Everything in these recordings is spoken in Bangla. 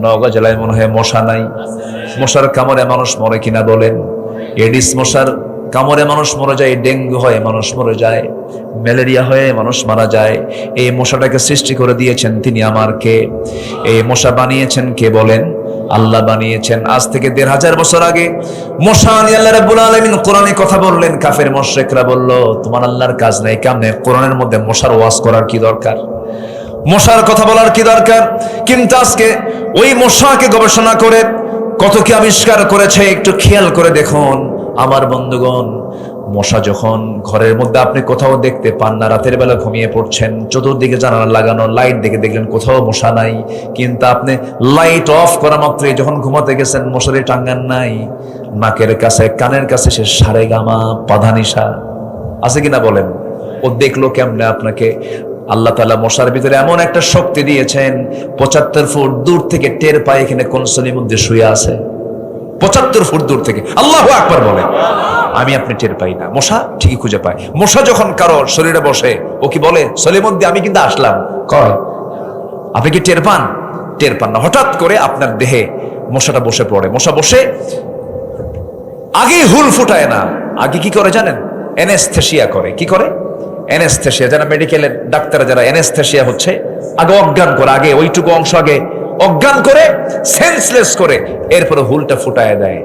নওগাঁ জেলায় মনে হয় মশা নাই। মশার কামড়ে মানুষ মরে কিনা বলেন? এডিস মশার কামড়ে মানুষ মরে যায়, ডেঙ্গু হয়ে মানুষ মরে যায়, ম্যালেরিয়া হয়ে মানুষ মারা যায়। এই মশাটাকে সৃষ্টি করে দিয়েছেন তিনি আমার কে? এই মশা বানিয়েছেন কে বলেন? আল্লাহ বানিয়েছেন। আজ থেকে ১৫০০ বছর আগে মশা নিয়ে আল্লাহ রাব্বুল আলামিন কোরআনে কথা বললেন। কাফের মুশরিকরা বলল, তোমার আল্লাহর কাজ নাই, কেমনে কোরআনের মধ্যে মশার ওয়াজ করার কি দরকার, মশার কথা বলার কি দরকার? কিন্তু আজকে ওই মশাকে গবেষণা করে কত কি আবিষ্কার করেছে, একটু খেয়াল করে দেখুন আমার বন্ধুগণ। মশা যখন ঘরের মধ্যে আপনি কোথাও দেখতে পান না, রাতের বেলা ঘুমিয়ে পড়ছেন, চতুর্দিকে জানালা লাগানো, লাইট দেখে দেখলেন কোথাও মশা নাই, কিন্তু আপনি লাইট অফ করা মাত্রই যখন ঘুমাতে গেছেন মশারি টাঙ্গান নাই, নাকের কাছে কানের কাছে সে সারেগামা পাধানিসা আছে কিনা বলেন? ও দেখলো কেমনে আপনাকে? আল্লাহ তাআলা মশার ভিতরে এমন একটা শক্তি দিয়েছেন, ৭৫ ফুট দূর থেকে টের পায় এখানে কোন সলির মধ্যে শুয়ে আছে। ৭৫ ফুট দূর থেকে আল্লাহু আকবার বলে, আমি আপনি টের পাই না, মশা ঠিকই খুঁজে পায়। মশা যখন কারো শরীরে বসে ও কি বলে, সলির মধ্যে আমি কিন্তু আসলাম, কয় আপনি কি টের পান? টের পান না। হঠাৎ করে আপনার দেহে মশাটা বসে পড়ে। মশা বসে আগে হুল ফুটায় না, আগে কি করে জানেন? অ্যানেস্থেসিয়া করে। কি করে? অ্যানেস্থেসিয়া। যারা মেডিকেলের ডাক্তার, যারা অ্যানেস্থেসিয়া হচ্ছে, আগে অজ্ঞান করে, আগে ওইটুকু অংশ আগে অজ্ঞান করে, সেন্সলেস করে, এরপরে হুলটা ফুটায় দেয়,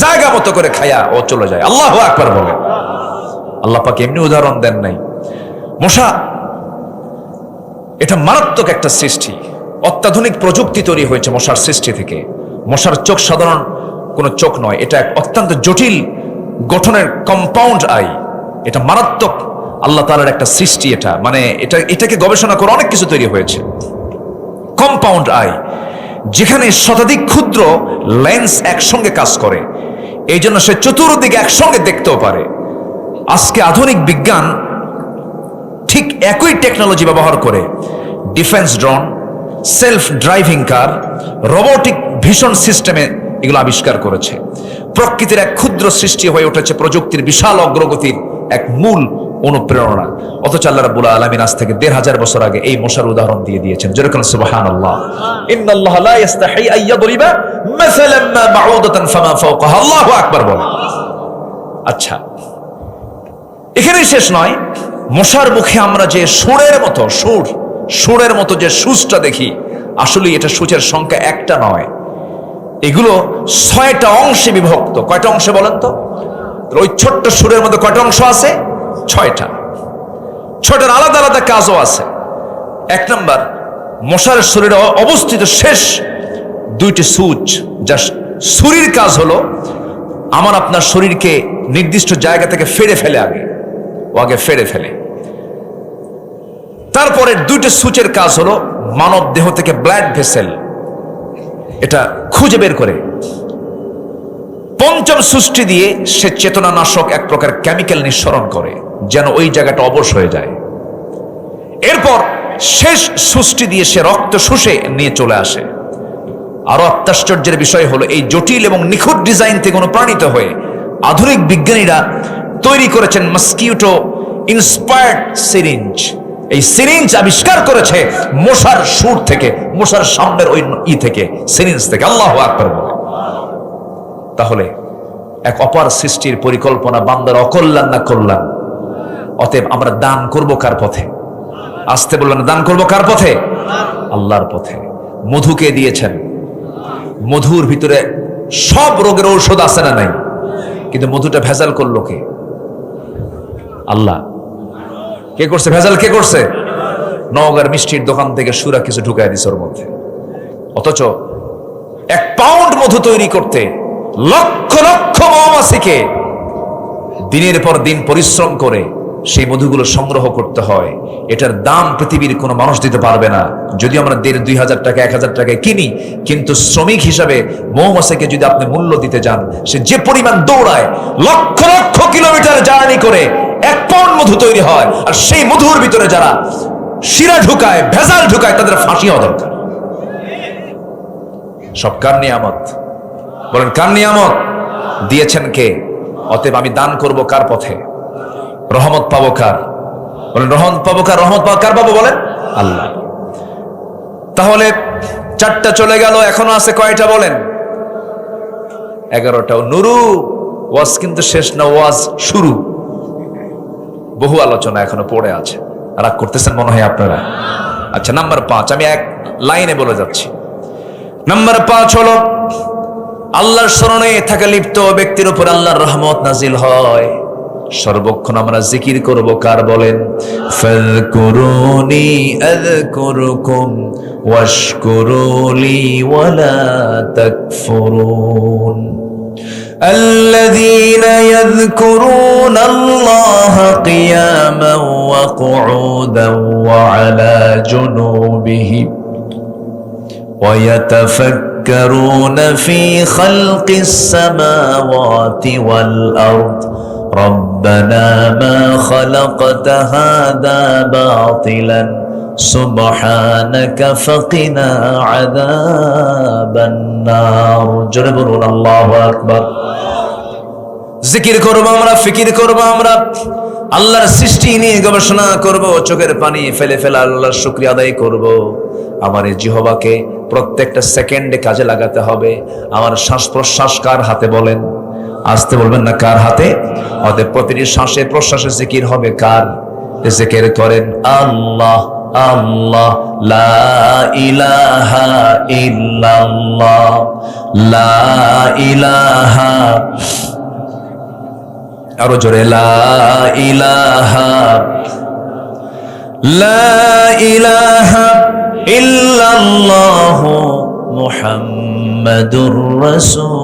জায়গা মতো করে খায়া ও চলে যায়। আল্লাহু আকবার বলে। আল্লাহ পাক এমনি উদাহরণ দেন নাই। মশা এটা মারাত্মক একটা সৃষ্টি। অত্যাধুনিক প্রযুক্তি তৈরি হয়েছে মশার সৃষ্টি থেকে। মশার চোখ সাধারণ কোনো চোখ নয়, এটা এক অত্যন্ত জটিল গঠনের কম্পাউন্ড আই। এটা মারাত্মক আল্লাহ তাআলার একটা সৃষ্টি। এটা মানে এটাকে গবেষণা করে অনেক কিছু তৈরি হয়েছে। কম্পাউন্ড আই, যেখানে শতাধিক ক্ষুদ্র লেন্স একসঙ্গে কাজ করে, এই জন্য সে চতুর্দিকে একসঙ্গে দেখতেও পারে। আজকে আধুনিক বিজ্ঞান ঠিক একই টেকনোলজি ব্যবহার করে ডিফেন্স ড্রোন, সেলফ ড্রাইভিং কার, রোবোটিক ভিশন সিস্টেমে এগুলো আবিষ্কার করেছে। প্রকৃতির এক ক্ষুদ্র সৃষ্টি হয়ে উঠেছে প্রযুক্তির বিশাল অগ্রগতির এক মূল অনুপ্রেরণা। অথচ আল্লাহ রাব্বুল আলামিন আজ থেকে ১৫০০ বছর আগে এই মশার উদাহরণ দিয়ে দিয়েছেন। যেরকম সুবহানাল্লাহ, ইন্নাল্লাহা লা ইস্তাহি আইয়াদরিবা মাসালান মা বাউদাতান ফামা ফাওকাহা। আল্লাহু আকবার বলে। আচ্ছা, এখানেই শেষ নয়। মশার মুখে আমরা যে সুরের মতো যে সূচটা দেখি, আসলে এটা সূচের সংখ্যা একটা নয়, এগুলো ৬টা অংশে বিভক্ত। কয়টা অংশে বলেন তো? ওই ছোট্ট সুরের মধ্যে কয়টা অংশ আছে? ৬টা। ৬টার আলাদা আলাদা কাজও আছে। ১ নাম্বার, মশার শরীরে অবস্থিত শেষ ২টি সূচ, যা ছুরির কাজ হলো আমার আপনার শরীরকে নির্দিষ্ট জায়গা থেকে ফেড়ে ফেলে, আগে ফেড়ে ফেলে। তারপরে ২টি সূচের কাজ হলো মানব দেহ থেকে ব্লাড ভেসেল, এটা খুঁজে বের করে। পঞ্চম সূচটি দিয়ে সে চেতনানাশক এক প্রকার কেমিক্যাল নিঃসরণ করে, যেন ওই জায়গাটা অবশ হয়ে যায়। এরপর শেষ সূচটি দিয়ে সে রক্ত শুষে নিয়ে চলে আসে। আরো আশ্চর্যের বিষয় হলো, এই জটিল এবং নিখুঁত ডিজাইন থেকে অনুপ্রাণিত হয়ে আধুনিক বিজ্ঞানীরা তৈরি করেছেন মস্কিউটো ইন্সপায়ার্ড সিরিঞ্জ। এই সিরিঞ্জ আবিষ্কার করেছে মশার সুর থেকে, মশার সামনের ওই থেকে, সিরিঞ্জ থেকে। আল্লাহু আকবার বলে। তাহলে এক অপার সৃষ্টির পরিকল্পনা, বান্দার অকল্যাণ না কল্যাণ। অতএব আমরা দান করব কার পথে? আসতে বললেন, দান করব কার পথে? আল্লাহর পথে। মধুকে দিয়েছেন, মধুর ভিতরে সব রোগের ঔষধ আছে না নাই? কিন্তু মধুটা ভেজাল করলো কে? আল্লাহ। কে করছে ভেজাল? কে করছে? নওগাঁর মিষ্টির দোকান থেকে সুরা কিছু ঢুকায় দিছে ওর মধ্যে। অথচ 1 পাউন্ড মধু তৈরি করতে লক্ষ লক্ষ মৌমাছিকে দিনের পর দিন পরিশ্রম করে সেই মধুগুলো সংগ্রহ করতে হয়। এটার দাম পৃথিবীর কোনো মানুষ দিতে পারবে না। যদি আমরা ১,৫০০ টাকা ১,০০০ টাকায় কিনি, কিন্তু শ্রমিক হিসাবে মৌমাছিকে যদি আপনি মূল্য দিতে যান, সে যে পরিমাণ দৌড়ায়, লক্ষ লক্ষ কিলোমিটার জার্নি করে 1 পাউন্ড মধু তৈরি হয়। আর সেই মধুর ভিতরে যারা শিরা ঢুকায়, ভেজাল ঢুকায়, তাদের ফাঁসি হওয়া দরকার। সব কার নিয়ামত? বলেন, কার নিয়ামত? দিয়েছেন কে? অতএব আমি দান করব কার পথে? রহমত পাবো কার? বলেন, রহমত পাবো কার? রহমত পাবো কার পাবো? বলেন, আল্লাহ। তাহলে 4টা চলে গেল, এখনো আছে কয়টা বলেন? 11টা। নুরু, ওয়াজ কিন্তু শেষ না, ওয়াজ শুরু। বহু আলোচনা এখনো পড়ে আছে। রাগ করতেছেন মনে হয় আপনারা? আচ্ছা, নাম্বার 5 আমি এক লাইনে বলে যাচ্ছি। নাম্বার 5 হলো আল্লাহর স্মরণে থাকা লিপ্ত ব্যক্তির উপর আল্লাহর রহমত নাজিল হয়। সর্বক্ষণ আমরা জিকির করব কার বলেন? ফাযকুরুনি আযকুরুকুম ওয়াশকুরুলি ওয়ালা তাকফুরুন। الذين يذكرون الله قياما وقعودا وعلى جنوبهم ويتفكرون في خلق السماوات والأرض ربنا ما خلقت هذا باطلا سبحانك فقنا عذاب النار। জোরে বলুন আল্লাহু আকবার। জিকির করব আমরা, ফিকির করব আমরা, আল্লাহর সৃষ্টি নিয়ে গবেষণা করব, চোখের পানি ফেলে ফেলে আল্লাহর শুকরিয়া আদায় করব। আমার এই জিহ্বাকে প্রত্যেকটা সেকেন্ডে কাজে লাগাতে হবে। আমার শ্বাস প্রশ্বাস কার হাতে বলেন? আসতে বলবেন না, কার হাতে? অতএব প্রতিটি শ্বাসে প্রশ্বাসে জিকির হবে কার? জিকির করেন আল্লাহ আল্লাহ, লা ইলাহা ইল্লাল্লাহ, লা ইলাহা, আরো জোরে, লা ইলাহা, লা ইলাহা ইল্লাল্লাহ মুহাম্মাদুর রাসূলুল্লাহ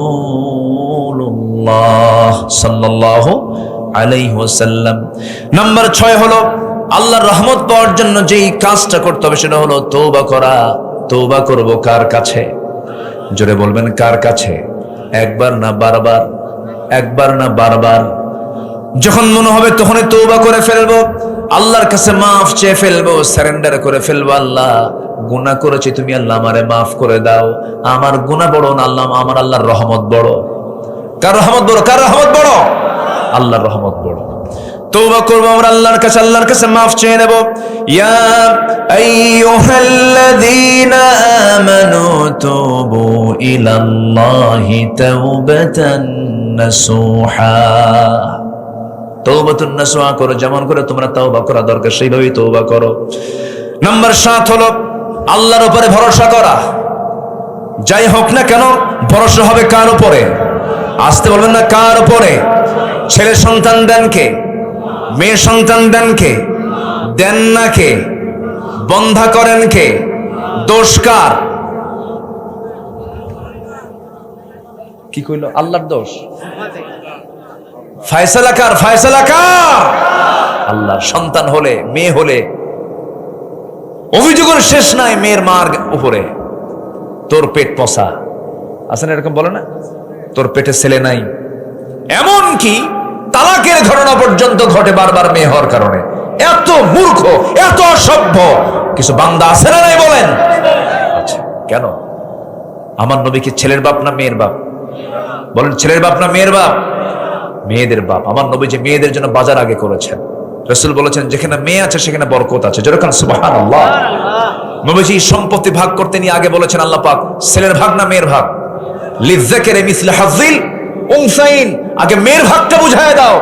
সাল্লাল্লাহু আলাইহি ওয়াসাল্লাম। নাম্বার 6 হলো আল্লাহর রহমত পাওয়ার জন্য যেই কাজটা করতে হবে সেটা হলো তওবা করা। তওবা করব কার কাছে? জোরে বলবেন, কার কাছে? একবার না বারবার? একবার না বারবার? যখন মনে হবে তখনই তওবা করে ফেলবো, আল্লাহর কাছে মাফ চেয়ে ফেলবো, সারেন্ডার করে ফেলবো। আল্লাহ, গুনাহ করেছি, তুমি আল্লাহ আমারে মাফ করে দাও। আমার গুনাহ বড় না আল্লাহ, আমার আল্লাহর রহমত বড়। কার রহমত বড়? কার রহমত বড়? আল্লাহর রহমত বড়। তওবা করব আমরা আল্লাহর কাছে, আল্লাহর কাছে মাফ চেয়ে নেব। ইয়া আইয়ুহাল্লাযীনা আমানু তুবু ইলাল্লাহি তাওবাতান নাসুহা। তওবাতুন নাসুহা করো, যেমন করে তোমরা তওবা করা দরকার সেইভাবেই তওবা করো। নাম্বার 7 হলো আল্লাহর উপরে ভরসা করা। যাই হোক না কেন ভরসা হবে কার উপরে? আসতে বলবেন না, কার উপরে? ছেলে সন্তান দেন কে? মেয়ে সন্তান দেন কে? দেন না কে? বন্ধা করেন কে? দোষ কার? কি কইল? আল্লাহর দোষ? ফয়সালা কার? ফয়সালা কার? আল্লাহর। সন্তান হলে, মেয়ে হলে অভিযোগের শেষ নাই মেয়ের মার উপরে। তোর পেট পচা, আছে না এরকম বলে না? তোর পেটে ছেলে নাই। এমন কি তালাকের ঘটনা পর্যন্ত ঘটে বারবার মেয়ে হওয়ার কারণে। এত মূর্খ, এত অসভ্য কিছু বান্দা আছে না নাই বলেন? আচ্ছা, কেন? আমার নবী কি ছেলের বাপ না মেয়ের বাপ? বলেন, ছেলের বাপ না মেয়ের বাপ? মেয়েদের বাপ। আমার নবী যে মেয়েদের জন্য বাজার আগে করেছেন। রাসূল বলেছেন, যেখানে মেয়ে আছে সেখানে বরকত আছে। যেরকম সুবহানাল্লাহ। নবীজি সম্পত্তি ভাগ করতে নিয়ে আগে বলেছেন আল্লাহ পাক, ছেলের ভাগ না মেয়ের ভাগ? লিযযাকারি মিসলু হাযযিল উনসাইন, আগে মেয়ের ভাগটা বুঝায় দাও।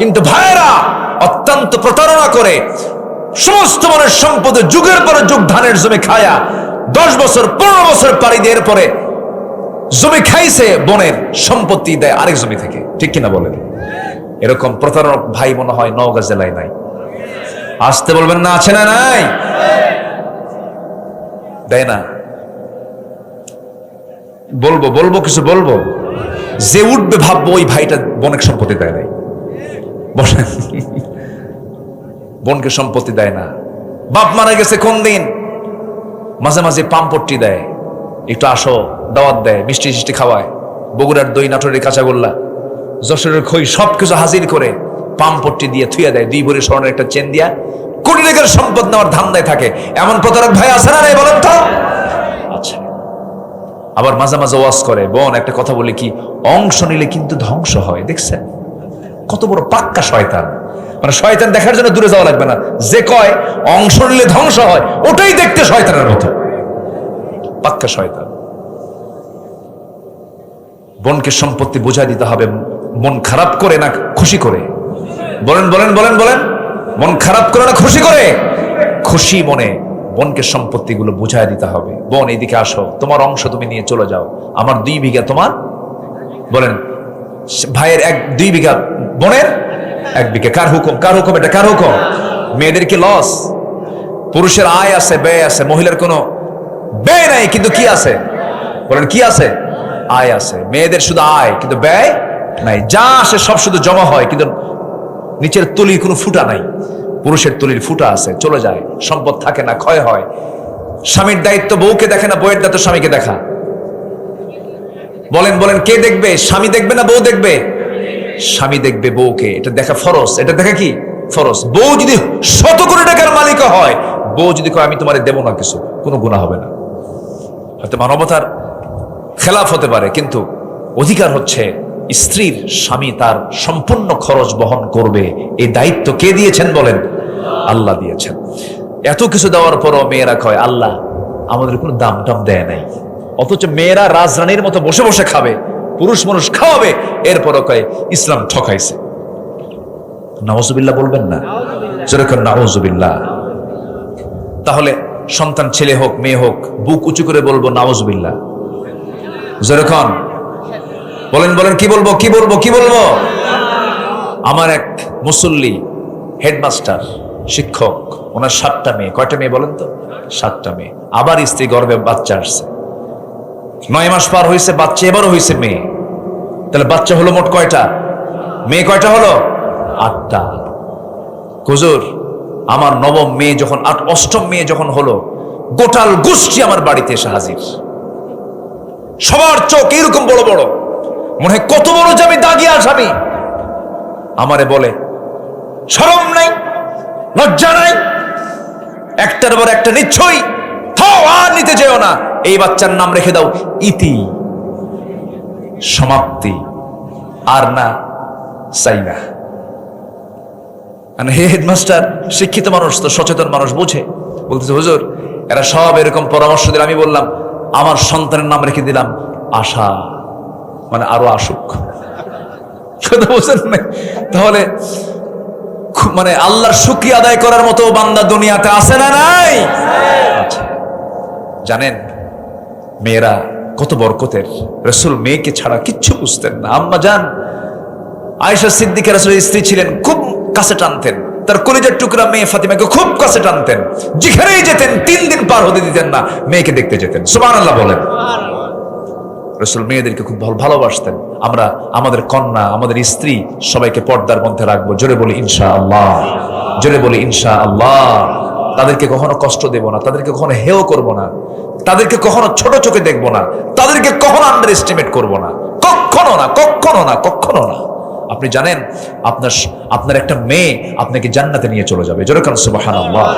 কিন্তু ভাইরা অত্যন্ত প্রতারণা করে সমস্ত মানুষ সম্পদে যুগের পরে যুগ ধানের জমি খায়া 10 বছর 15 বছর পাড়ি দেওয়ার পরে জমি খাইছে, বোনের সম্পত্তি দেয় আরেক জমি থেকে। ঠিক কিনা বলেন? এরকম প্রতারণক ভাই মনে হয় নওগাঁ জেলায় নাই। আসতে বলবেন না, আছে না নাই? দেয় না। বলবো বলবো কিছু বলবো, যে উঠবে ভাববো ওই ভাইটা বোনের সম্পত্তি দেয় নাই। বোনকে সম্পত্তি দেয় না। বাপ মারা গেছে কোন দিন, মাঝে মাঝে পাম্পট্টি দেয়, একটু আসো দাওয়াত দেয়, মিষ্টি মিষ্টি খাওয়ায়, বগুড়ার দই, নাটোরের কাঁচাগোল্লা, যশোরের খই সবকিছু হাজির করে পাম্পট্টি দিয়ে থুইয়া দেয়। 2 ভরি স্বর্ণের একটা চেন দিয়া কোটি টাকার সম্পদ নেওয়ার ধান্দায় থাকে। এমন প্রতারক ভাই আছে না নাই বলেন তো? আচ্ছা, আবার মাঝে মাঝে ওয়াজ করে, বোন একটা কথা বলি কি, অংশ নিলে কিন্তু ধ্বংস হয়। দেখছেন কত বড় পাক্কা শয়তান। মানে শয়তান দেখার জন্য দূরে যাওয়া লাগবে না, যে কয় অংশ নিলে ধ্বংস হয় ওটাই দেখতে শয়তানের মতো। পাক্কা শয়তান। বোনকে সম্পত্তি বুঝাই দিতে হবে, মন খারাপ করে না খুশি করে? বলেন বলেন বলেন বলেন, মন খারাপ করে না খুশি করে? খুশি মনে বোনকে সম্পত্তিগুলো বুঝাই দিতে হবে। বোন এইদিকে আসো, তোমার অংশ তুমি নিয়ে চলে যাও, আমার 2 বিঘা তোমার। বলেন, ভাইয়ের 2 বিঘা, বোনের 1 বিঘা। কার হুকুম? কার হুকুম? এটা কার হুকুম? মেয়েদের কি লস? পুরুষের আয় আছে, ব্যয় আছে, মহিলার কোনো ব্যয় নাই, কিন্তু কি আছে? বলেন কি আছে? আয় আছে। মেয়েদের শুধু আয়, কিন্তু ব্যয় নাই। যা আসে সব শুধু জমা হয়, কিন্তু নিচের তুলির কোনো ফুটা নাই। পুরুষের তুলির ফুটা আছে, চলে যায়, সম্পদ থাকে না, ক্ষয় হয়। স্বামীর দায়িত্ব বউকে দেখে না, বউয়ের দায়িত্ব স্বামীকে দেখা। বলেন বলেন, কে দেখবে? স্বামী দেখবে না বউ দেখবে? স্বামী দেখবে বউকে, এটা দেখা ফরজ। এটা দেখা কি? ফরজ। বউ যদি 100 কোটি টাকার মালিক হয়, বউ যদি কয় আমি তোমারে দেব না কিছু, কোনো গুনাহ হবে না। হয়তো মানবতার খেলাফ হতে পারে, কিন্তু অধিকার হচ্ছে স্ত্রীর, স্বামী তার সম্পূর্ণ খরচ বহন করবে। এই দায়িত্ব কে দিয়েছেন বলেন? আল্লাহ দিয়েছেন। এত কিছু দেওয়ার পরও মেয়েরা কয় আল্লাহ আমাদের কোনো দাম টাম দেয় নাই। অথচ মেয়েরা রাজরানীর মতো বসে বসে খাবে, পুরুষ মানুষ খাওয়াবে, এরপরও কয় ইসলাম ঠকাইছে। নাউজুবিল্লাহ বলবেন না? যেরকম নাউজুবিল্লাহ। তাহলে সন্তান ছেলে হোক মেয়ে হোক, বুক উঁচু করে বলবো নাউজুবিল্লাহ। যেরকম বলেন বলেন, কি বলবো কি বলবো কি বলবো? আমার এক মুসল্লি হেডমাস্টার, শিক্ষক, ওনার 7টা মেয়ে। কয়টা মেয়ে বলেন তো? 7টা মেয়ে। আবার স্ত্রী গর্ভে বাচ্চা আসছে, 9 মাস পার হয়েছে, বাচ্চা এবারও হয়েছে মেয়ে। তাহলে বাচ্চা হলো মোট কয়টা? মেয়ে কয়টা হলো? 8টা। হুজুর, আমার 9ম মেয়ে যখন 8ম মেয়ে যখন হলো, গোটাল গোষ্ঠী আমার বাড়িতে এসে হাজির। সবার চোখ এরকম বড় বড়, মনে হয় কত বড় যে আমি দাগি আসামি। আমারে বলে শরম নাই, লজ্জা নাই, একটার পর একটা নিশ্চয়ই থাও, আর নিতে যেও না, এই বাচ্চার নাম রেখে দাও ইতি, সমাপ্তি, আর না চাই না। হে হেডমাস্টার শিক্ষিত মানুষ তো, সচেতন মানুষ, বুঝে বলতেছে হুজুর এরা সব এরকম পরামর্শ দিল। আমি বললাম আমার সন্তানের নাম রেখে দিলাম আশা, মানে আরো আসুক। তাহলে মানে আল্লাহর শুকরিয়া আদায় করার মতো বান্দা দুনিয়াতে আছে না নাই? আচ্ছা, জানেন মেয়েরা কত বরকতের। রাসূল মেয়েকে ছাড়া কিচ্ছু বুঝতেন না। আম্মা জান আয়েশা সিদ্দিকা রাসূলের স্ত্রী ছিলেন, খুব কাছে টানতেন। তার কলিজার টুকরা মেয়ে ফাতিমাকে খুব কাছে টানতেন। যেখানেই যেতেন 3 দিন পার হতে দিতেন না, মেয়েকে দেখতে যেতেন। সুবহানাল্লাহ বলেন। রাসূল মেয়েদেরকে খুব ভালোবাসতেন। আমরা আমাদের কন্যা, আমাদের স্ত্রী সবাইকে পর্দার মধ্যে রাখবো। জোরে বলি ইনশাআল্লাহ, জোরে বলি ইনশাআল্লাহ। তাদেরকে কখনো কষ্ট দেব না, তাদেরকে কখনো হেয় করব না, তাদেরকে কখনো ছোট চোখে দেখব না, তাদেরকে কখনো আন্ডার এস্টিমেট করবো না, কখনো না, কখনো না, কখনো না। আপনি জানেন আপনার একটা মেয়ে আপনাকে জান্নাতে নিয়ে চলে যাবে। যেরকম সুবহানাল্লাহ।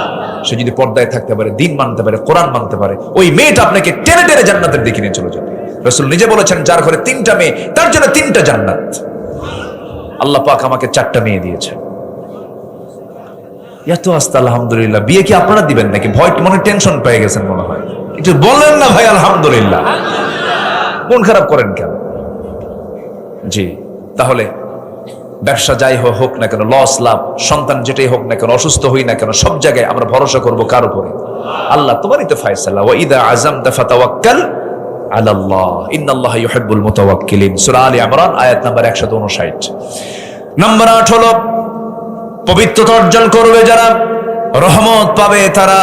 সে যদি পর্দায় থাকতে পারে, দিন মানতে পারে, কোরআন মানতে পারে, ওই মেয়েটা আপনাকে টেনে টেনে জান্নাতের দিকে নিয়ে চলে যাবে। রাসূল নিজে বলেছেন যার ঘরে 3টা মেয়ে তার জন্য 3টা জান্নাত। আল্লাহ পাক আমাকে 4টা মেয়ে দিয়েছে। এত আস্তে আলহামদুলিল্লাহ। বিয়ে কি আপনারা দিবেন নাকি? ভয় মনে টেনশন পেয়ে গেছেন মনে হয়, একটু বলেন না ভাই আলহামদুলিল্লাহ। মন খারাপ করেন কেন? জি, তাহলে ব্যবসা যাই হোক না কেন, লস লাভ, সন্তান যেটাই হোক না কেন, অসুস্থ হই না কেন, সব জায়গায় আমরা ভরসা করব কার উপরে? আল্লাহ। তোমারই তো ফয়সালা। ওয়া ইযা আযামতা ফাতাওয়াক্কাল আলাল্লাহ, ইন্নাল্লাহা ইউহিব্বুল মুতাওয়াক্কিলিন। সূরা আলে ইমরান আয়াত নাম্বার 159। নাম্বার 8 হলো পবিত্রতা অর্জন করবে যারা, রহমত পাবে তারা।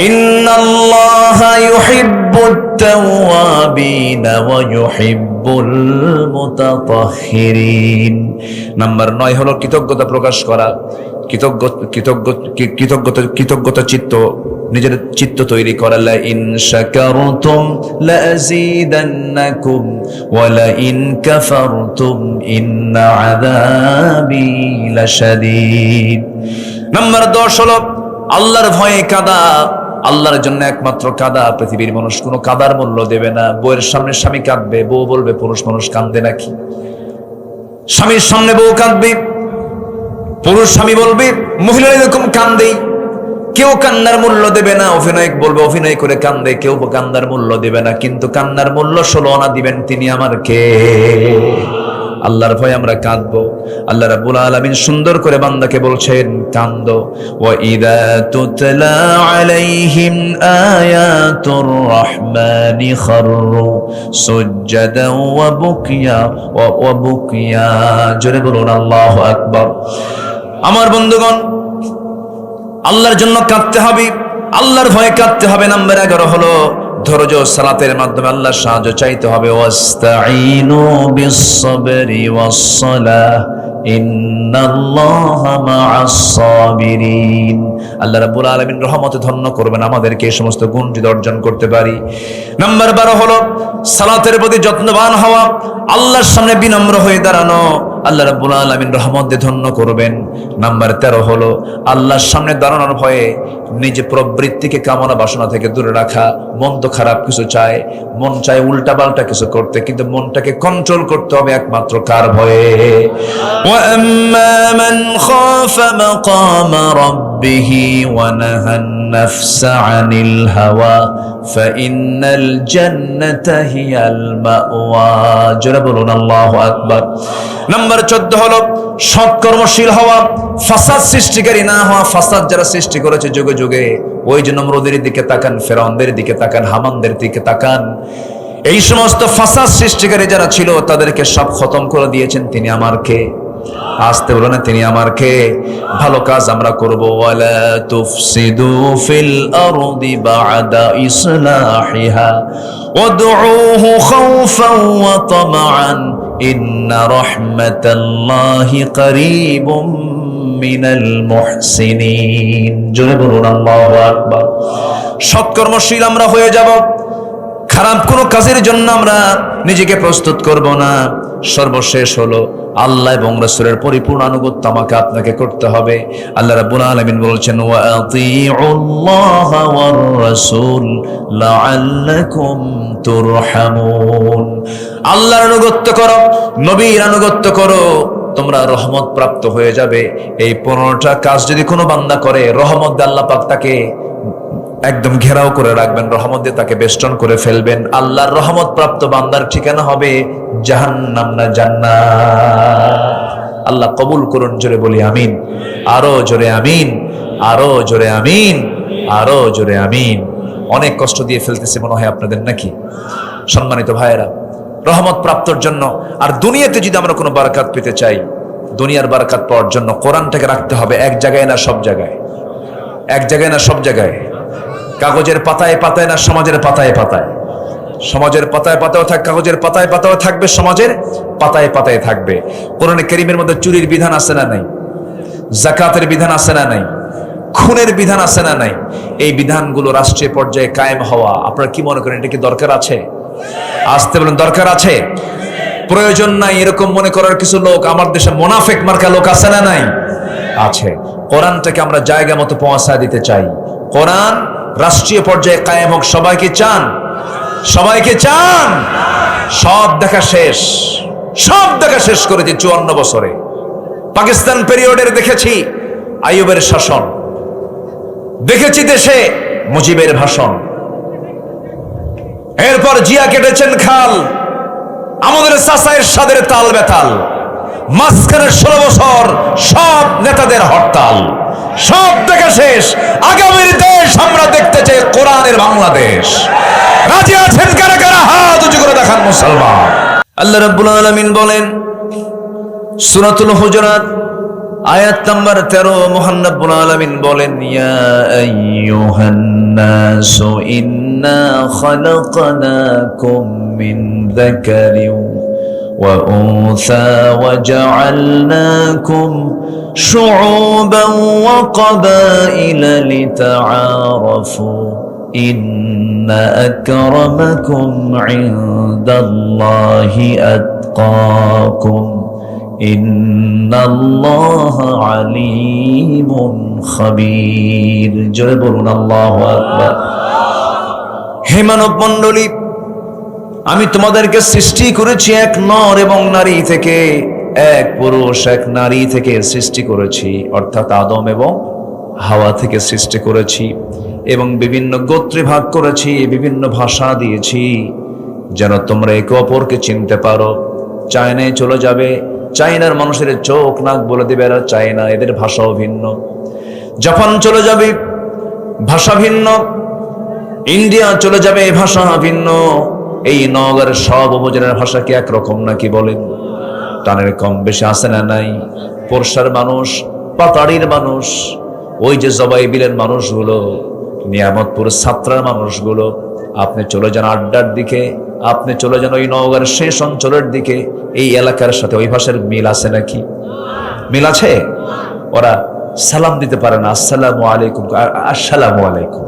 ইন্নাল্লাহা ইউহিব্বুত তাওয়াবিনা ওয়া ইউহিব্বুল মুতাতাহহিরিন। নাম্বার 9 হলো কৃতজ্ঞতা প্রকাশ করা। কৃতজ্ঞতা চিত্ত, নিজের চিত্ত তৈরি করা। লা ইন শাকারতুম লা আযীদান্নাকুম ওয়া লা ইন কাফারতুম ইন্না আযাবি লাশাদীদ। নাম্বার 10 হলো আল্লাহর ভয়ে কাঁদা। আল্লাহর জন্য একমাত্র কাঁদা। পৃথিবীর মানুষ কোনো কাঁদার মূল্য দেবে না। বউয়ের সামনে স্বামী কাঁদবে, বউ বলবে পুরুষ মানুষ কাঁদে নাকি? স্বামীর সামনে বউ কাঁদবে, পুরুষ স্বামী বলবে মহিলারা এরকম কাঁদেই। কেউ কান্নার মূল্য দেবে না, অভিনয় বলবে অভিনয় করে কান্দে, কেউ কান্নার মূল্য দেবে না, কিন্তু কান্নার মূল্য 16 আনা দিবেন তিনি আমার কে? আল্লাহর ভয় আমরা কাঁদবো। আল্লাহ রাব্বুল আলামিন সুন্দর করে বান্দাকে বলছেন কান্দো। ওয়া ইযা তুতলা আলাইহিম আয়াতুর রাহমানি খাররু সুজদান ওয়া বুকিয়া। জোরে বলুন আল্লাহু আকবার। আমার বন্ধুগণ, আল্লাহর জন্য কাঁদতে হবে, আল্লাহর ভয়ে কাঁদতে হবে। নাম্বার 11 হলো ধৈর্য, সালাতের মাধ্যমে আল্লাহর সাহায্য চাইতে হবে। ওয়াস্তাঈনু বিস-সাবরি ওয়াস-সালাহ ইন্নাল্লাহা মা'আস সাবিরিন। আল্লাহ রাব্বুল আলামিন রহমতে ধন্য করবেন আমাদেরকে এই সমস্ত গুণ যদি অর্জন করতে পারি। নাম্বার 12 হলো সালাতের প্রতি যত্নবান হওয়া, আল্লাহর সামনে বিনম্র হয়ে দাঁড়ানো, আল্লাহ রাব্বুল আলামিন রহমত দিয়ে ধন্য করবেন। নাম্বার 13 হলো আল্লাহর সামনে দাঁড়ানোর ভয়ে নিজে প্রবৃত্তিকে কামনা বাসনা থেকে দূরে রাখা। মন তো খারাপ কিছু চায়, মন চায় উল্টা পাল্টা কিছু করতে, কিন্তু মনটাকে কন্ট্রোল করতে হবে একমাত্র কার ভয়ে? ওয়া আম্মা মান খাফা মাকামা রাব্বিহি ওয়া নাহান নাফসা আনিল হাওয়া ফাইন্নাল জান্নাতা হিয়াল মাওয়া। জোরে বলুন আল্লাহু আকবার। নাম্বার 14 হলো সৎকর্মশীল হওয়া, ফাসাদ সৃষ্টিকারী না হওয়া। ফাসাদ যারা সৃষ্টি করেছে যুগে যুগে, ওই যে নমরুদের দিকে তাকান, ফেরাউনদের দিকে তাকান, হামানদের দিকে তাকান, এই সমস্ত ফাসাদ সৃষ্টিকারী যারা ছিল তাদেরকে সব খতম করে দিয়েছেন তিনি আমার কে? আসতে বলো না, তিনি আমার কে? ভালো কাজ আমরা করব। ওয়ালা তুফসিদু ফিল আরদি বা'দা ইসলাহিহা ওয়াদউহু খাওফান ওয়া তামআন ইন্না রাহমাতাল্লাহি করিবুম মিনাল মুহসিনিন। জোরে বলুন আল্লাহু আকবার। সৎকর্মশীল আমরা হয়ে যাব, খারাপ কোনো কাজের জন্য আমরা নিজেকে প্রস্তুত করব না। সর্বশেষ হলো আল্লাহ এবং রাসূলের পরিপূর্ণ আনুগত্য আমাকে আপনাকে করতে হবে। আল্লাহ রাব্বুল আলামিন বলেছেন ওয়া আতিউল্লাহা ওয়ার রাসূল লাআল্লাকুম তুরহামুন। আল্লাহর আনুগত্য করো, নবীর আনুগত্য করো, তোমরা রহমত প্রাপ্ত হয়ে যাবে। এই 15টা কাজ যদি কোনো বান্দা করে, রহমত দিয়ে আল্লাহ পাক তাকে একদম ঘেরাও করে রাখবেন, রহমত দিয়ে তাকে বেষ্টন করে ফেলবেন। আল্লাহর রহমত প্রাপ্ত বান্দার ঠিকানা হবে জাহান্নাম না জান্নাত। আল্লাহ কবুল করুন, জোরে বলি আমিন। আরো জোরে আমিন, আরো জোরে আমিন, আরো জোরে আমিন। অনেক কষ্ট দিয়ে ফেলতেছি মনে হয় আপনাদের, নাকি? সম্মানিত ভাইয়েরা, রহমত প্রাপ্তর জন্য আর দুনিয়াতে যদি আমরা কোনো বারাকাত পেতে চাই, দুনিয়ার বারাকাত পাওয়ার জন্য কোরআনটাকে রাখতে হবে এক জায়গায় না সব জায়গায়, এক জায়গায় না সব জায়গায়, কাগজের পাতায় পাতায় না সমাজের পাতায় পাতায়। সমাজের পাতায় পাতাও থাকবে, কাগজের পাতায় পাতাও থাকবে, সমাজের পাতায় পাতায় থাকবে। কোরআনে কারীমের মধ্যে চুরির বিধান আছে না নাই? যাকাতের বিধান আছে না নাই? খুনের বিধান আছে না নাই? এই বিধানগুলো রাষ্ট্রীয় পর্যায়ে কায়েম হওয়া, আপনারা কি মনে করেন এটা কি দরকার আছে? আসতে বলেন দরকার আছে? প্রয়োজন নাই এরকম মনে করার কিছু লোক আমার দেশে মুনাফিক মার্কা লোক আছে না নাই? আছে। কোরআনটাকে আমরা জায়গা মতো পৌঁছায় দিতে চাই। কোরআন রাষ্ট্রীয় পর্যায়ে কায়েম হোক, সবাইকে চান? সবাইকে চান? সব দেখা শেষ, সব দেখা শেষ করেছি 54 বছরে। পাকিস্তান পিরিয়ডের দেখেছি আইয়ুবের শাসন, দেখেছি দেশে মুজিবের ভাষণ, এরপর জিয়া কেটেছেন খাল, আমাদের চাচায়ের সাদের তাল বেতাল, মাঝখানে 16 বছর সব নেতাদের হরতাল। সব দেখা শেষ, আগামীর দেশ আমরা দেখতে চাই কোরআনের বাংলাদেশ। রাজি আছেন কারা কারা? হাত উঁচু করে দেখান মুসলমান। আল্লাহ রাব্বুল আলামিন বলেন সূরাতুল হুজুরাত আয়াত নাম্বার 13, মহান রাব্বুল আলামিন বলেন ইয়া আইয়ুহান নাসু ইন্না খালাকনাকুম মিন যাকারিন ওয়া উনসা ওয়া জাআলনাকুম শুউবান ওয়া ক্বাবাইলা লিতাআরাফু ইন্না আকরামাকুম ইনদাল্লাহি আতকাকুম ইন্নাল্লাহা আলীমুন খাবীর। জোরে বলুন আল্লাহু আকবার। হে মানব মণ্ডলী, আমি তোমাদেরকে সৃষ্টি করেছি এক নর এবং নারী থেকে, এক পুরুষ এক নারী থেকে সৃষ্টি করেছি, অর্থাৎ আদম এবং হাওয়া থেকে সৃষ্টি করেছি এবং বিভিন্ন গোত্রে ভাগ করেছি, বিভিন্ন ভাষা দিয়েছি যেন তোমরা একে অপরকে চিনতে পারো। চায়নায় চলে যাবে, চায়নার মানুষের চোখ নাক বলে দেবে এরা চায়না, এদের ভাষাও ভিন্ন। জাপান চলে যাবে, ভাষা ভিন্ন। ইন্ডিয়া চলে যাবে, ভাষা ভিন্ন। এই নগরের সব উপজেলার ভাষা কি একরকম নাকি বলেন? টানের কম বেশি আছে না নাই? পোরশার মানুষ, পাতাড়ির মানুষ, ওই যে জবাই বিলের মানুষগুলো, নিয়ামতপুর ছাত্রার মানুষগুলো, আপনি চলে যান আড্ডার দিকে, আপনি চলে যান ওই নওগাঁর শেষ অঞ্চলের দিকে, এই এলাকার সাথে ওই ভাষার মিল আছে নাকি? মিল আছে? ওরা সালাম দিতে পারে না, আসসালামু আলাইকুম, আসসালামু আলাইকুম,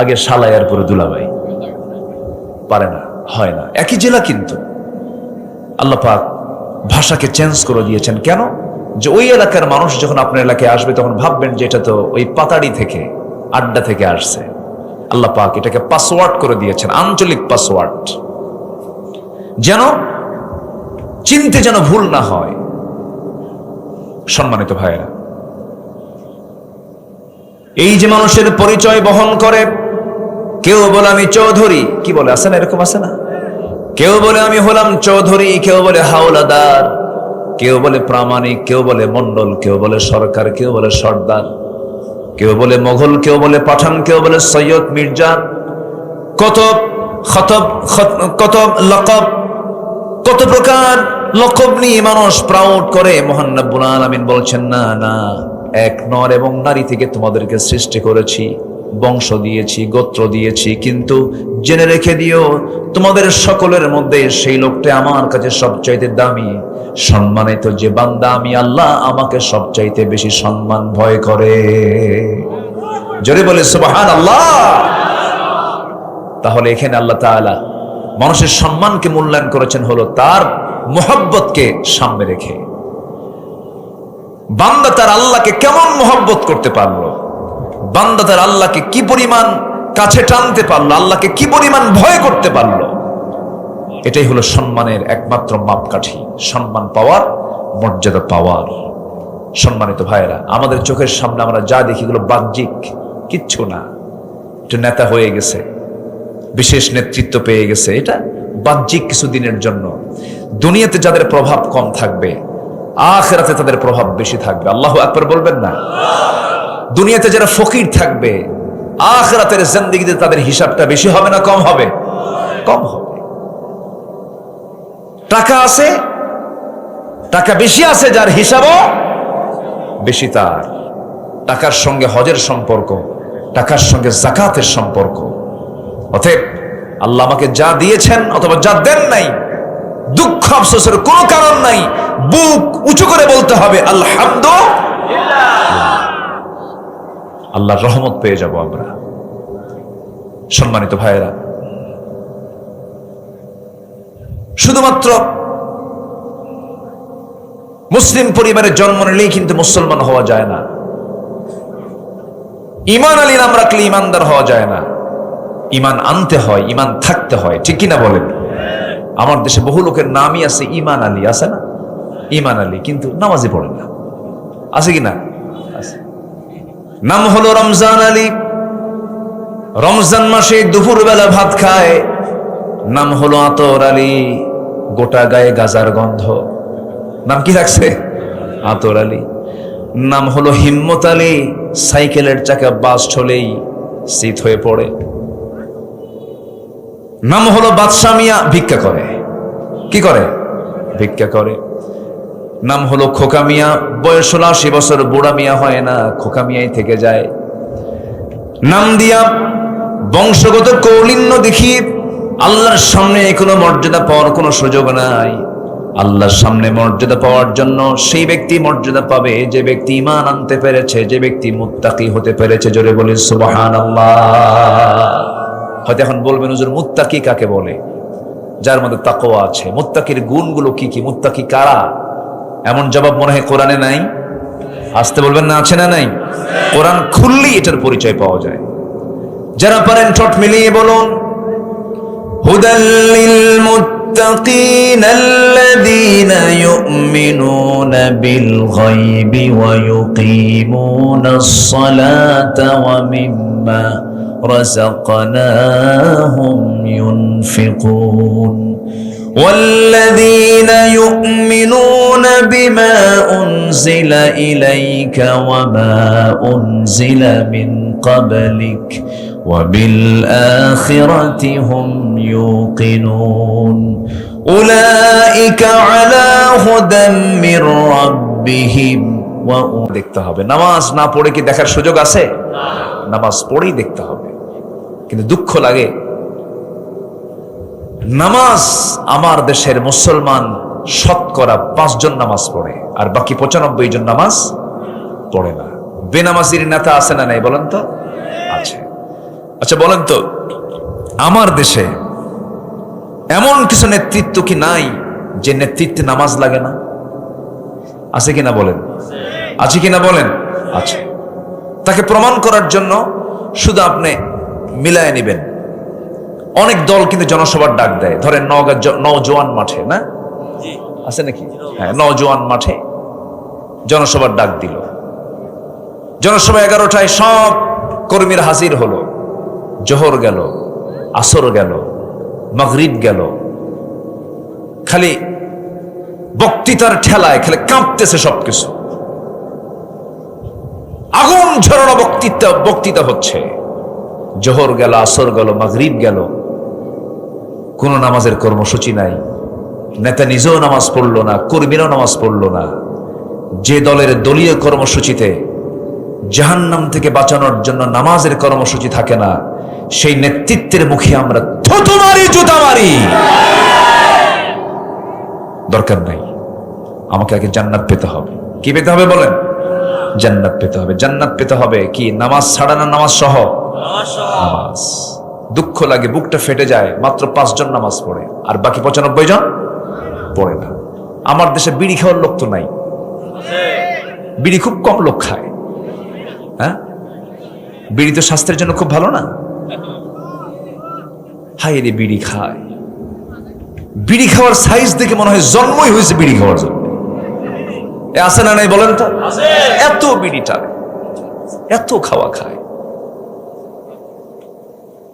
আগে সালাইয়ার পরে দুলাভাই, পারে না, হয় না। একই জেলা কিন্তু আল্লাহ পাক ভাষাকে চেঞ্জ করে দিয়েছেন। কেন? যে ওই এলাকার মানুষ যখন আপনার এলাকায় আসবে তখন ভাববেন যে এটা তো ওই পাতাড়ি থেকে, আড্ডা থেকে আসছে। আল্লাহ পাক এটাকে পাসওয়ার্ড করে দিয়েছেন, আঞ্চলিক পাসওয়ার্ড, যেন চিনতে যেন ভুল না হয়। সম্মানিত ভাইয়েরা, এই যে মানুষের পরিচয় বহন করে, কেউ বলে আমি চৌধুরী, কি বলে, আছে না এরকম, আছে না? কেউ বলে আমি হলাম চৌধুরী, কেউ বলে হাওলাদার, কেউ বলে প্রামাণিক, কেউ বলে মন্ডল, কেউ বলে সরকার, কেউ বলে সর্দার, কেউ বলে মোগল, কেউ বলে পাঠান, কেউ বলে সৈয়দ, মির্জা, কত কত লকব, কত প্রকার লকব নিয়ে মানুষ প্রাউড করে। মহান রব্বুল আলামিন বলছেন না না, এক নর এবং নারী থেকে তোমাদেরকে সৃষ্টি করেছি, বংশ দিয়েছি, গোত্র দিয়েছি, কিন্তু জেনে রেখে দিও তোমাদের সকলের মধ্যে সেই লোকটা আমার কাছে সবচাইতে দামি, সম্মানিত যে বান্দা আমি আল্লাহ আমাকে সবচাইতে বেশি সম্মান ভয় করে। জোরে বলে সুবহানাল্লাহ। তাহলে এখানে আল্লাহ তাআলা মানুষের সম্মানকে মূল্যায়ন করেছেন হলো তার মুহাব্বতকে সামনে রেখে। বান্দা তার আল্লাহকে কেমন মুহাব্বত করতে পারলো, বান্দা তার আল্লাহকে কি পরিমাণ কাছে টানতে পারলো, আল্লাহকে কি পরিমাণ ভয় করতে পারলো, এটাই হলো সম্মানের একমাত্র মাপকাঠি, সম্মান পাওয়ার, মর্যাদা পাওয়ার। সম্মানিত ভাইয়েরা, আমাদের চোখের সামনে আমরা যা দেখি এগুলো বাহ্যিক কিচ্ছু না। একটু নেতা হয়ে গেছে, বিশেষ নেতৃত্ব পেয়ে গেছে, এটা বাহ্যিক কিছু দিনের জন্য। দুনিয়াতে যাদের প্রভাব কম থাকবে, আখিরাতে তাদের প্রভাব বেশি থাকবে। আল্লাহু আকবার বলবেন না? দুনিয়াতে যারা ফকির থাকবে, আখিরাতের জিন্দেগিতে তাদের হিসাবটা বেশি হবে না কম হবে? কম হবে। টাকা আছে, টাকা বেশি আছে, যার হিসাবও বেশি, তার টাকার সঙ্গে হজের সম্পর্ক, টাকার সঙ্গে যাকাতের সম্পর্ক। অতএব আল্লাহ আমাকে যা দিয়েছেন অথবা যা দেন নাই, দুঃখ আফসোসের কোনো কারণ নাই, বুক উঁচু করে বলতে হবে আলহামদুলিল্লাহ। আল্লাহর রহমত পেয়ে যাব আমরা। সম্মানিত ভাইয়েরা, শুধুমাত্র মুসলিম পরিবারে জন্ম নিলেই কিন্তু মুসলমান হওয়া যায় না। ঈমান আলী নাম রাখলে ঈমানদার হওয়া যায় না। ঈমান আনতে হয়, ঈমান থাকতে হয়, ঠিক কিনা বলেন? আমার দেশে বহু লোকের নামই আছে ঈমান আলী, আছে না? ঈমান আলী, কিন্তু নামাজে পড়েন না, আছে কিনা? আছে। নাম হলো রমজান আলী, রমজান মাসে দুপুর বেলা ভাত খায়। নাম হলো আতর আলী, গোটা গায়ে গাজার গন্ধ, নাম কি রাখছে? আতর আলী। নাম হলো হিম্মত আলী, সাইকেলের চাকা বাস চলেই শীত হয়ে পড়ে। নাম হলো বাদশা মিয়া, ভিক্ষা করে। কি করে? ভিক্ষা করে। নাম হলো খোকা মিয়া, বয়স হলো 80 বছর, বুড়া মিয়া হয় না, খোকা মিয়াই থেকে যায়। নাম দিয়া বংশগত কৌলিন্য দেখিয়ে আল্লাহর সামনে কোনো মর্যাদা পাওয়ার কোনো সুযোগ নাই। আল্লাহর সামনে মর্যাদা পাওয়ার জন্য সেই ব্যক্তি মর্যাদা পাবে যে ব্যক্তি ঈমান আনতে পেরেছে, যে ব্যক্তি মুত্তাকি হতে পেরেছে। জোরে বলি সুবহানাল্লাহ। হয়তো এখন বলবেন হুজুর মুত্তাকি কাকে বলে? যার মধ্যে তাকওয়া আছে। মুত্তাকির গুণগুলো কি কি? মুত্তাকি কারা? এমন জবাব মনে হয় কোরআনে নাই। আসতে বলবেন না, আছে না নাই? কোরআন খুললেই এটার পরিচয় পাওয়া যায়। যারা পারেন ঠোঁট মিলিয়ে বলুন হুদাল লিল المتقين الذين يؤمنون بالغيب ويقيمون الصلاة ومما رزقناهم ينفقون والذين يؤمنون بما أنزل إليك وما أنزل من قبلك وبالآخرة هم يوقنون أولئك على هدى من ربهم দেখতে হবে। নামাজ না পড়ে কি দেখার সুযোগ আছে? নামাজ পড়েই দেখতে হবে। কিন্তু দুঃখ লাগে, নামাজ আমার দেশের মুসলমান শতকরা 5 জন নামাজ পড়ে আর বাকি 95 জন নামাজ পড়ে না। বেনামাজির নেতা আছে না নাই বলেন তো? আছে। আচ্ছা বলেন তো, আমার দেশে এমন কিছু নেতৃত্ব কি নাই যে নেতৃত্বে নামাজ লাগে না? আছে কিনা বলেন? আছে কিনা বলেন? আছে। তাকে প্রমাণ করার জন্য শুধু আপনি মিলায় নেবেন। অনেক দল কিন্তু জনসভার ডাক দেয়, ধরেন নওগাঁ নওজোয়ান মাঠে, না আছে নাকি? হ্যাঁ, নওজোয়ান মাঠে জনসভার ডাক দিল। জনসভা 11টায় সব কর্মীরা হাজির হলো। জোহর গেল, আসর গেল, মাগরিব গেল, খালি বক্তৃতার ঠেলায় খালি কাঁপতেছে সবকিছু। আগুন ঝরানো বক্তৃতা হচ্ছে। জোহর গেল, আসর গেল, মাগরিব গেল, কোন নামাজের কর্মসূচি নাই। নেতা নিজেও নামাজ পড়লো না, কর্মীরাও নামাজ পড়লো না। যে দলের দলীয় কর্মসূচিতে জাহান্নাম থেকে বাঁচানোর জন্য নামাজের কর্মসূচি থাকে না, সেই নেতৃত্বের মুখে আমরা থুতু মারি, জুতা মারি। দরকার নাই। আমাকে আগে জান্নাত পেতে হবে। কি পেতে হবে বলেন? জান্নাত পেতে হবে। জান্নাত পেতে হবে কি নামাজ ছাড়া না নামাজ সহ? নামাজ। দুঃখ লাগে, বুকটা ফেটে যায়, মাত্র 5 জন নামাজ পড়ে আর বাকি 95 জন পড়ে না। আমার দেশে বিড়ি খাওয়ার লোক তো নাই, বিড়ি খুব কম লোক খায়। হ্যাঁ, বিড়ি তো স্বাস্থ্যের জন্য খুব ভালো না। হাই রে, বিড়ি খায়। বিড়ি খাওয়ার সাইজ দেখে মনে হয় জন্মই হয়েছে বিড়ি খাওয়ার জন্য। আছে না নাই বলেন তো? এত বিড়ি টানে, এত খাওয়া খায়।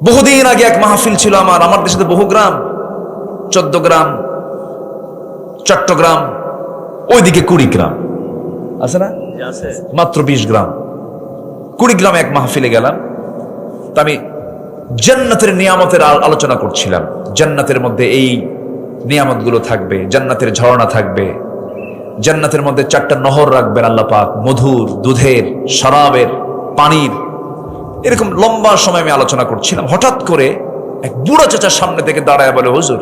বহুদিন আগে এক মাহফিল ছিল আমার দেশে তো বহু গ্রাম, 14 গ্রাম, চট্টগ্রাম, ওইদিকে 20 গ্রাম আছে না? মাত্র 20 গ্রাম। 20 গ্রামে এক মাহফিলে গেলাম। তা আমি জান্নাতের নিয়ামতের আলোচনা করছিলাম। জান্নাতের মধ্যে এই নিয়ামতগুলো থাকবে, জান্নাতের ঝর্ণা থাকবে, জান্নাতের মধ্যে 4টা নহর রাখবেন আল্লাহ পাক, মধুর, দুধের, শরাবের, পানির। এরকম লম্বা সময় আমি আলোচনা করছিলাম। হঠাৎ করে এক বুড়া চাচার সামনে থেকে দাঁড়ায় বলে, হুজুর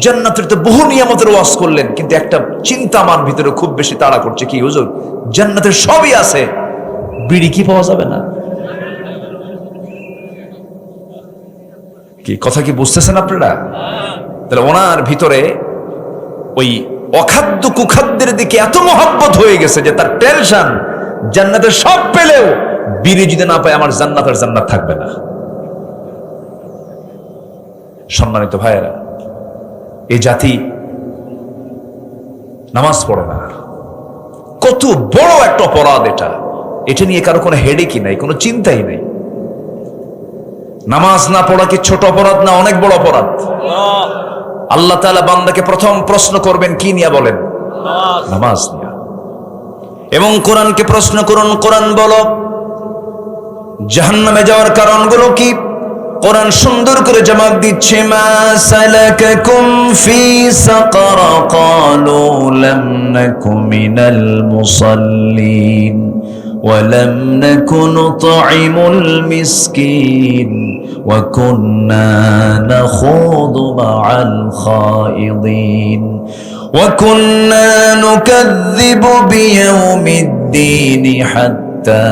জান্নাতের তো বহু নিয়ামতের ওয়াজ করলেন, কিন্তু একটা চিন্তা আমার ভিতরে খুব বেশি তাড়া করছে। কি হুজুর? জান্নাতের সবই আছে, বিড়ি কি পাওয়া যাবে না? কি কথা কি বুঝতেছেন আপনারা? তাহলে ওনার ভিতরে ওই অখাদ্য কুখাদ্যের দিকে এত মহব্বত হয়ে গেছে যে তার টেনশন, জান্নাতের সব পেলেও বিড়ি যদি না পায় আমার জান্নাতের জান্নাত থাকবে না। সম্মানিত ভাইয়েরা, এই জাতি নামাজ পড়ে না। কত বড় একটা অপরাধ এটা। এটা নিয়ে কারো কোনো হেডেকই নাই, কোনো চিন্তাই নাই। নামাজ না পড়া কি ছোট অপরাধ না অনেক বড় অপরাধ? আল্লাহ তাআলা বান্দাকে প্রথম প্রশ্ন করবেন কি নিয়ে বলেন? নামাজ নিয়ে। এবং কোরআনকে প্রশ্ন করুন, কোরআন বলো জাহান্নামে যাওয়ার কারণগুলো কি? কোরআন সুন্দর করে জবাব দিচ্ছে, মা সালাকাকুম ফি সাকার ক্বালু লাম নাকু মিনাল মুসাল্লিন ওয়া লাম নাকু নুতঈমুল মিসকিন ওয়া কুন্না নাখুযু মা'আল খায়িদিন ওয়া কুন্না নুকাযযিবু বিয়াউমিদ্দিন হাত্তা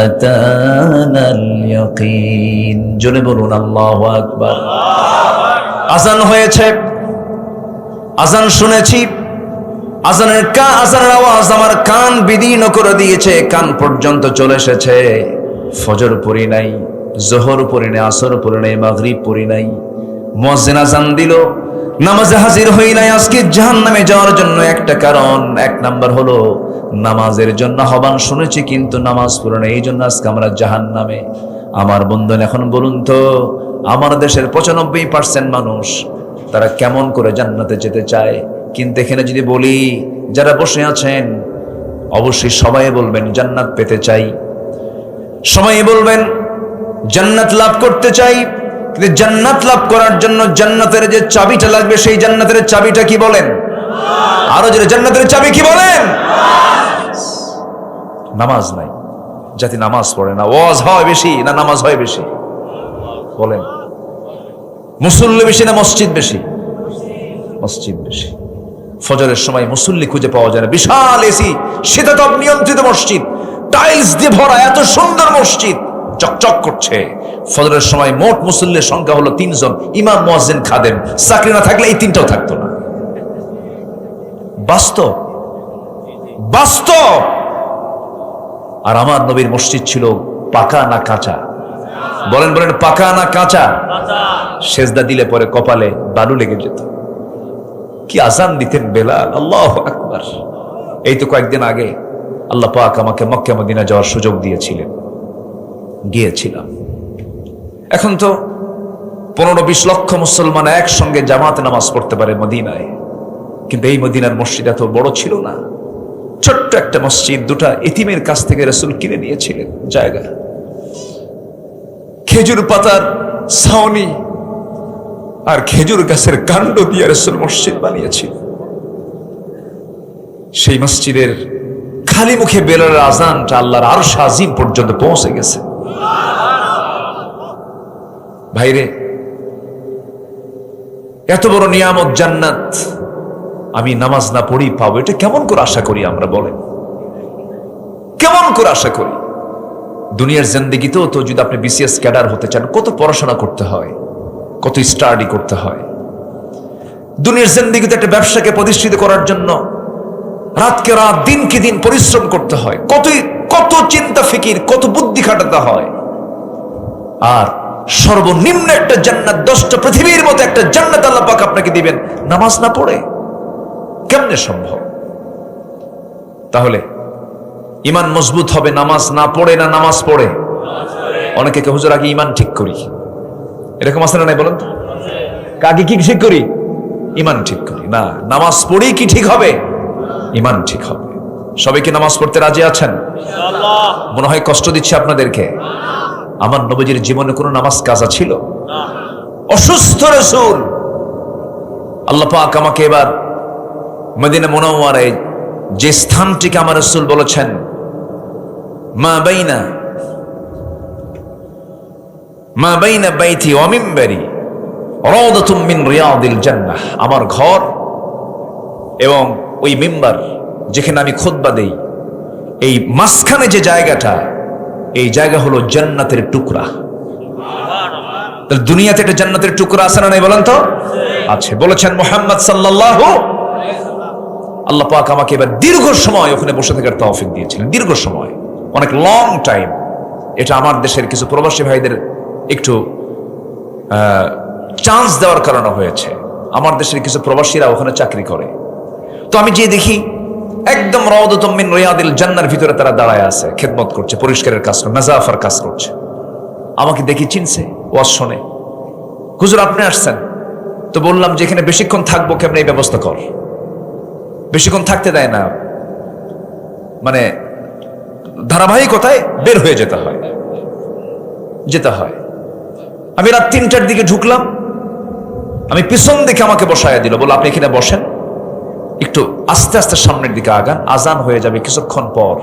আতানাল ইয়াকিন। জোরে বলুন আল্লাহু আকবার। আযান হয়েছে, আযান শুনেছি, আযানের আওয়াজ আমার কান বিদীর্ণ করে দিয়েছে, কান পর্যন্ত চলে এসেছে। ফজর পড়ি নাই, যোহর পড়ি নাই, আসর পড়ি নাই, মাগরিব পড়ি নাই। মুয়াজ্জিন আযান দিল, নামাজে হাজির হই নাই আজকে জাহান্নামে যাওয়ার জন্য একটা কারণ, এক নাম্বার হলো নামাজের জন্য আহ্বান শুনেছি কিন্তু নামাজ পড়ে না, এই জন্য আজকে আমরা জাহান্নামে। আমার বন্ধুরা এখন বলুন তো, আমার দেশের 95% মানুষ তারা কেমন করে জান্নাতে যেতে চায়, কিন্তু এখানে যদি বলি যারা বসে আছেন অবশ্যই সবাই বলবেন জান্নাত পেতে চাই, সবাই বলবেন জান্নাত লাভ করতে চাই। কিন্তু জান্নাত লাভ করার জন্য জান্নাতের যে চাবিটা লাগবে সেই জান্নাতের চাবিটা কি বলেন? আরো জোরে, জান্নাতের চাবি কি বলেন? নামাজ নাই, জাতি নামাজ পড়ে না। ওয়াজ হয় বেশি না নামাজ হয় বেশি বলেন? মুসল্লি বেশি না মসজিদ বেশি? মসজিদ বেশি। ফজরের সময় মুসল্লি খুঁজে পাওয়া যায় না, বিশাল এসি শীতাতপ নিয়ন্ত্রিত মসজিদ, টাইলস দিয়ে ভরা এত সুন্দর মসজিদ চকচক করছে। ফজরের সময় মোট মুসল্লির সংখ্যা হলো 3 জন, ইমাম, মুয়াজ্জিন, খাদেম। চাকরি না থাকলে এই 3টাও থাকতো না। বাস্তব বাস্তব। আর আমার নবীর মসজিদ ছিল পাকা না কাঁচা? বলেন বলেন, পাকা না কাঁচা? সেজদা দিলে পরে কপালে বালু লেগে যেত। কি আজান দিতেন বেলাল, আল্লাহু আকবার। এই তো কয়েকদিন আগে আল্লাহ পাক আমাকে মক্কা মদিনা যাওয়ার সুযোগ দিয়েছিলেন, গিয়েছিলাম। এখন তো 15-20 লক্ষ মুসলমান একসঙ্গে জামাতে নামাজ পড়তে পারে মদিনায়, কিন্তু এই মদিনার মসজিদ এত বড় ছিল না, ছোট্ট একটা মসজিদ। 2টা এতিমের কাছ থেকে রাসূল কিনে নিয়েছিলেন জায়গা, খেজুর পাতার ছাউনি আর খেজুর গাছের কাণ্ড দিয়ে রাসূল মসজিদ বানিয়েছিল। সেই মসজিদের খালি মুখে বেলালের আজানটা আল্লাহর আরশ আজিম পর্যন্ত পৌঁছে গেছে। ভাইরে, এত বড় নিয়ামত জান্নাত আমি নামাজ না পড়ি পাবো, এটা কেমন করে আশা করি আমরা? বলেন কেমন করে আশা করি? দুনিয়ার জিন্দেগিতেও তো যদি আপনি বিসিএস ক্যাডার হতে চান, কত পড়াশোনা করতে হয়, কত স্টাডি করতে হয়। দুনিয়ার জিন্দেগিতে একটা ব্যবসাকে প্রতিষ্ঠিত করার জন্য রাতকে রাত দিনকে দিন পরিশ্রম করতে হয়, কত চিন্তা ফিকির, কত বুদ্ধি খাটাতে হয়। আর সর্বনিম্ন একটা জান্নাত, 10টা পৃথিবীর মতো একটা জান্নাত আল্লাহ পাক আপনাকে দিবেন নামাজ না পড়ে? কেমনে সম্ভব? তাহলে ইমান মজবুত হবে নামাজ না পড়ে না নামাজ পড়ে? অনেকে কে হুজুর আগে ইমান ঠিক করি, এরকম আছে না নাই বলেন তো? আগে কি ঠিক করি? ইমান ঠিক করি। না, নামাজ পড়েই কি ঠিক হবে? ইমান ঠিক হবে। সবাই কি নামাজ পড়তে রাজি আছেন? ইনশাআল্লাহ। মনে হয় কষ্ট দিচ্ছে আপনাদেরকে? আমার নবীজির জীবনে কোনো নামাজ কাজা ছিল? অসুস্থ রাসূল, আল্লাহ পাক আমাকে এবার মদিনা মুনাওয়ারায় যে স্থানটিকে আমার রাসূল বলেছেন মা বাইনা বাইতি ওয়া মিম্বারি রাউদাতুম মিন রিয়াদিল জান্নাহ, আমার ঘর এবং ওই মিম্বার যেখানে আমি খুতবা দেই, এই মাঝখানে যে জায়গাটা, এই জায়গা হলো জান্নাতের টুকরা। তাহলে দুনিয়াতে একটা জান্নাতের টুকরা আছে না নাই বলেন তো? আছে। বলেছেন মুহাম্মদ সাল্লাল্লাহু আলাইহি ওয়াসাল্লাম। আল্লাহ পাক আমাকে এবার দীর্ঘ সময় ওখানে বসে থাকার তৌফিক দিয়েছিলেন, দীর্ঘ সময়, অনেক লং টাইম। এটা আমার দেশের কিছু প্রবাসী ভাইদের একটু চান্স দেওয়ার কারণে হয়েছে। আমার দেশের কিছু প্রবাসীরা ওখানে চাকরি করে, তো আমি যে দেখি একদম রাউদাতুম মিন রিয়াদিল জান্নাহর ভিতরে তারা দাঁড়ায় আছে, খেদমত করছে, পরিষ্কারের কাজ করছে, নাজাফার কাজ করছে। আমাকে দেখি চিনছে, ওয়াজ শোনে। হুজুর আপনি আসছেন? তো বললাম যে এখানে বেশিক্ষণ থাকবো কেমনে, এই ব্যবস্থা কর। বেশিক্ষণ থাকতে দেয় না, মানে ধারাবাহিকতায় বের হয়ে যেতে হয়। আমি রাত 3টার দিকে ঢুকলাম, আমি পিছন দিকে আমাকে বসায়া দিল, বলল আপনি এখানে বসেন, একটু আস্তে আস্তে সামনের দিকে আগান, আজান হয়ে যাবে কিছুক্ষণ পর।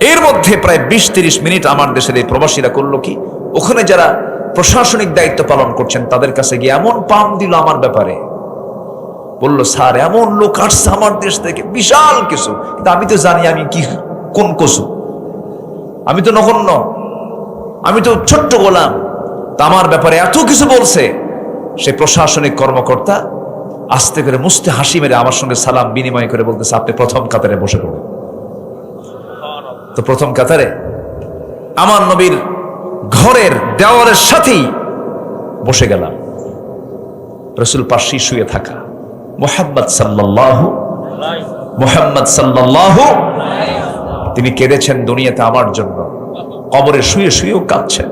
এর মধ্যে প্রায় 20-30 মিনিট আমার দেশের এই প্রবাসীরা করলো কি, ওখানে যারা প্রশাসনিক দায়িত্ব পালন করছেন তাদের কাছে গিয়ে এমন পাম দিল আমার ব্যাপারে, বলল স্যার এমন লোক আসছে আমার দেশ থেকে, বিশাল কিছু, কিন্তু আমি তো জানি আমি কি কোন কসু, আমি তো নগণ্য, আমি তো ছোট্ট গোলাম, তা আমার ব্যাপারে এত কিছু বলছে। সে প্রশাসনিক কর্মকর্তা আস্তে করে মুস্তে হাসি মেরে আমার সঙ্গে সালাম বিনিময় করে বলতেছে আপনি প্রথম কাতারে বসে পড়ুন। তো প্রথম কাতারে আমার নবীর ঘরের দেওয়ালের সাথেই বসে গেলাম। রাসূল পাশে শুয়ে থাকা, মুহাম্মদ সাল্লাল্লাহু তিনি কেঁদেছেন দুনিয়াতে আমার জন্য, কবরে শুয়ে শুয়েও কাঁদছেন।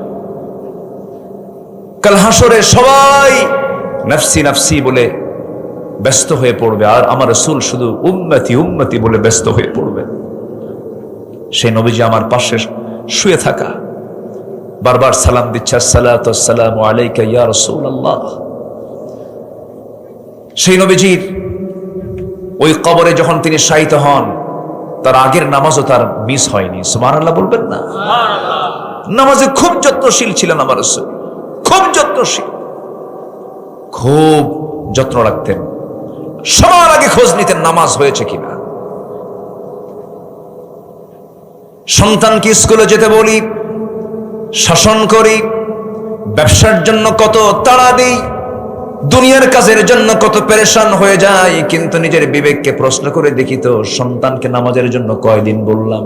কাল হাসরে সবাই নফসি নফসি বলে ব্যস্ত হয়ে পড়বে, আর আমার রাসূল শুধু উম্মতি উম্মতি বলে ব্যস্ত হয়ে পড়বে। সেই নবীজি আমার পাশে শুয়ে থাকা, বারবার সালাম দিচ্ছে, আসসালাতু ওয়াসসালামু আলাইকা ইয়া রাসূলুল্লাহ। সেই নবীজির ওই কবরে যখন তিনি শায়িত হন, তার আগের নামাজও তার মিস হয়নি। সুবহানাল্লাহ বলবেন না? নামাজে খুব যত্নশীল ছিলেন আমার রাসূল, খুব যত্নশীল, খুব যত্ন রাখতেন। সবার আগে খোঁজ নিতেন নামাজ হয়েছে কিনা। সন্তানকে স্কুলে যেতে বলি, শাসন করি, ব্যবসার জন্য কত তাড়া দিই, দুনিয়ার কাজের জন্য কত পেরেশান হয়ে যায়, কিন্তু নিজের বিবেককে প্রশ্ন করে দেখি তো, সন্তানকে নামাজের জন্য কয়দিন বললাম,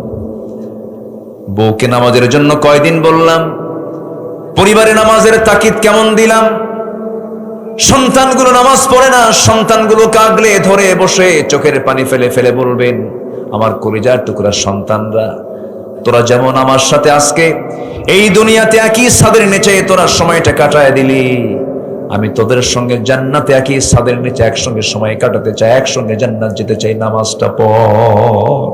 বউকে নামাজের জন্য কয়দিন বললাম, পরিবারে নামাজের তাকিদ কেমন দিলাম। সন্তানগুলো নামাজ পড়ে না, সন্তানগুলো কাঁদলে ধরে বসে চোখের পানি ফেলে ফেলে বলবেন, আমার কলিজার টুকরা সন্তানরা, তোরা যেমন আমার সাথে আজকে এই দুনিয়াতে একই ছাদের নিচে তোরা সময়টা কাটায় দিলি, আমি তোদের সঙ্গে জান্নাতে একই ছাদের নিচে একসঙ্গে সময় কাটাতে চাই, একসঙ্গে জান্নাত যেতে চাই, নামাজটা পড়।